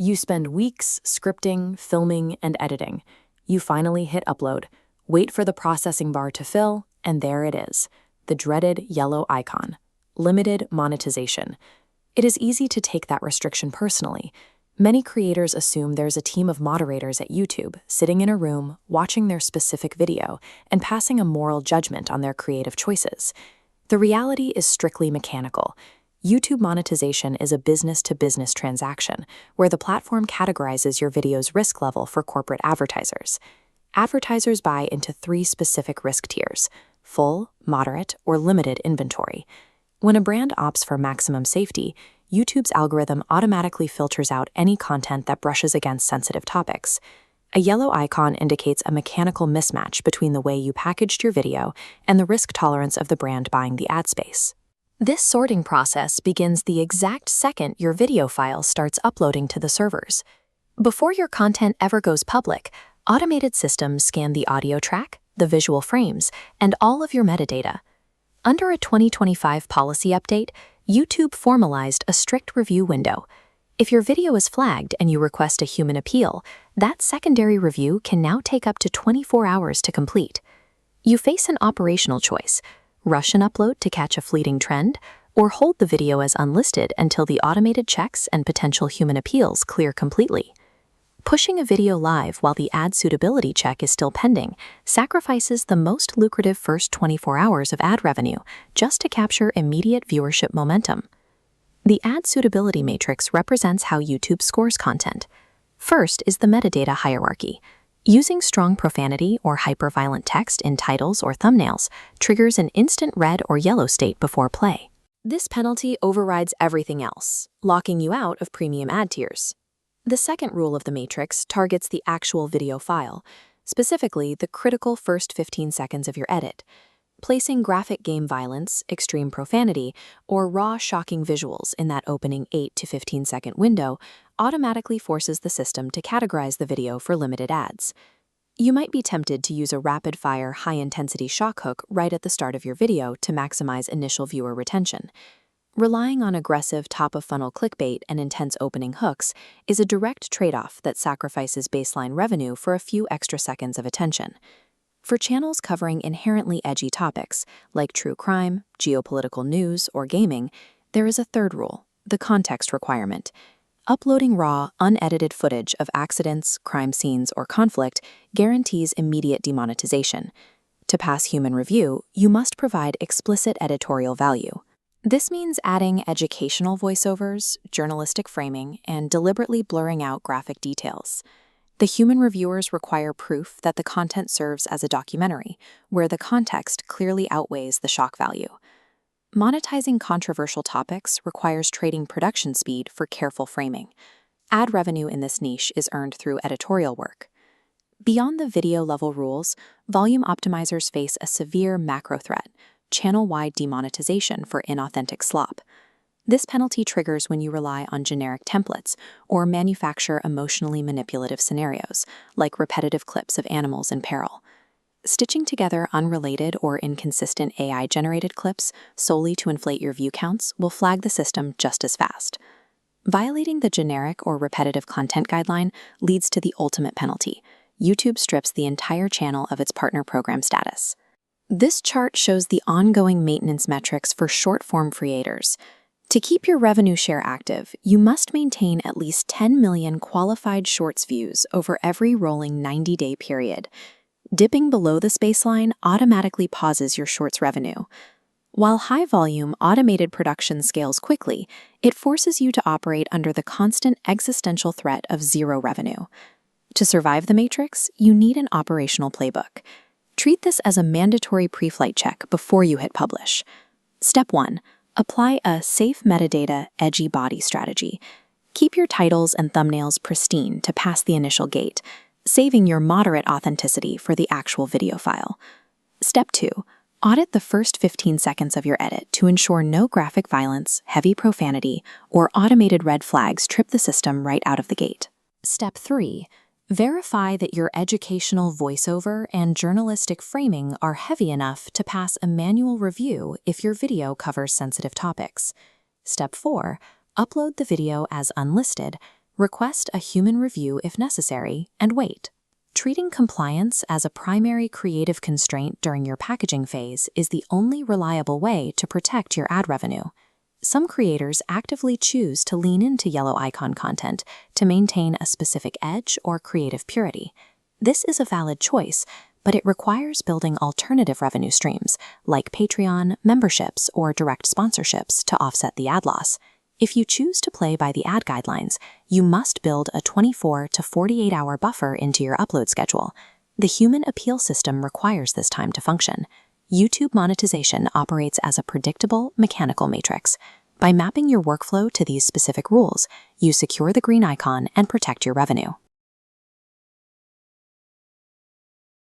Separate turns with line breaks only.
You spend weeks scripting, filming, and editing. You finally hit upload, wait for the processing bar to fill, and there it is, the dreaded yellow icon. Limited monetization. It is easy to take that restriction personally. Many creators assume there's a team of moderators at YouTube sitting in a room, watching their specific video, and passing a moral judgment on their creative choices. The reality is strictly mechanical. YouTube monetization is a business-to-business transaction, where the platform categorizes your video's risk level for corporate advertisers. Advertisers buy into 3 specific risk tiers: full, moderate, or limited inventory. When a brand opts for maximum safety, YouTube's algorithm automatically filters out any content that brushes against sensitive topics. A yellow icon indicates a mechanical mismatch between the way you packaged your video and the risk tolerance of the brand buying the ad space. This sorting process begins the exact second your video file starts uploading to the servers. Before your content ever goes public, automated systems scan the audio track, the visual frames, and all of your metadata. Under a 2025 policy update, YouTube formalized a strict review window. If your video is flagged and you request a human appeal, that secondary review can now take up to 24 hours to complete. You face an operational choice: rush an upload to catch a fleeting trend, or hold the video as unlisted until the automated checks and potential human appeals clear completely. Pushing a video live while the ad suitability check is still pending sacrifices the most lucrative first 24 hours of ad revenue just to capture immediate viewership momentum. The ad suitability matrix represents how YouTube scores content. First is the metadata hierarchy. Using strong profanity or hyper-violent text in titles or thumbnails triggers an instant red or yellow state before play. This penalty overrides everything else, locking you out of premium ad tiers. The second rule of the matrix targets the actual video file, specifically the critical first 15 seconds of your edit. Placing graphic game violence, extreme profanity, or raw shocking visuals in that opening 8 to 15 second window automatically forces the system to categorize the video for limited ads. You might be tempted to use a rapid-fire, high-intensity shock hook right at the start of your video to maximize initial viewer retention. Relying on aggressive top-of-funnel clickbait and intense opening hooks is a direct trade-off that sacrifices baseline revenue for a few extra seconds of attention. For channels covering inherently edgy topics, like true crime, geopolitical news, or gaming, there is a third rule: the context requirement. Uploading raw, unedited footage of accidents, crime scenes, or conflict guarantees immediate demonetization. To pass human review, you must provide explicit editorial value. This means adding educational voiceovers, journalistic framing, and deliberately blurring out graphic details. The human reviewers require proof that the content serves as a documentary, where the context clearly outweighs the shock value. Monetizing controversial topics requires trading production speed for careful framing. Ad revenue in this niche is earned through editorial work. Beyond the video-level rules, volume optimizers face a severe macro threat: channel-wide demonetization for inauthentic slop. This penalty triggers when you rely on generic templates or manufacture emotionally manipulative scenarios, like repetitive clips of animals in peril. Stitching together unrelated or inconsistent AI-generated clips solely to inflate your view counts will flag the system just as fast. Violating the generic or repetitive content guideline leads to the ultimate penalty: YouTube strips the entire channel of its partner program status. This chart shows the ongoing maintenance metrics for short-form creators. To keep your revenue share active, you must maintain at least 10 million qualified shorts views over every rolling 90-day period. Dipping below this baseline automatically pauses your shorts revenue. While high-volume automated production scales quickly, it forces you to operate under the constant existential threat of zero revenue. To survive the matrix, you need an operational playbook. Treat this as a mandatory pre-flight check before you hit publish. Step 1. Apply a safe metadata, edgy body strategy. Keep your titles and thumbnails pristine to pass the initial gate, saving your moderate authenticity for the actual video file. Step 2. Audit the first 15 seconds of your edit to ensure no graphic violence, heavy profanity, or automated red flags trip the system right out of the gate. Step 3. Verify that your educational voiceover and journalistic framing are heavy enough to pass a manual review if your video covers sensitive topics. Step 4. Upload the video as unlisted, Request a human review if necessary, and wait. Treating compliance as a primary creative constraint during your packaging phase is the only reliable way to protect your ad revenue. Some creators actively choose to lean into yellow icon content to maintain a specific edge or creative purity. This is a valid choice, but it requires building alternative revenue streams, like Patreon, memberships, or direct sponsorships to offset the ad loss. If you choose to play by the ad guidelines, you must build a 24 to 48-hour buffer into your upload schedule. The human appeal system requires this time to function. YouTube monetization operates as a predictable, mechanical matrix. By mapping your workflow to these specific rules, you secure the green icon and protect your revenue.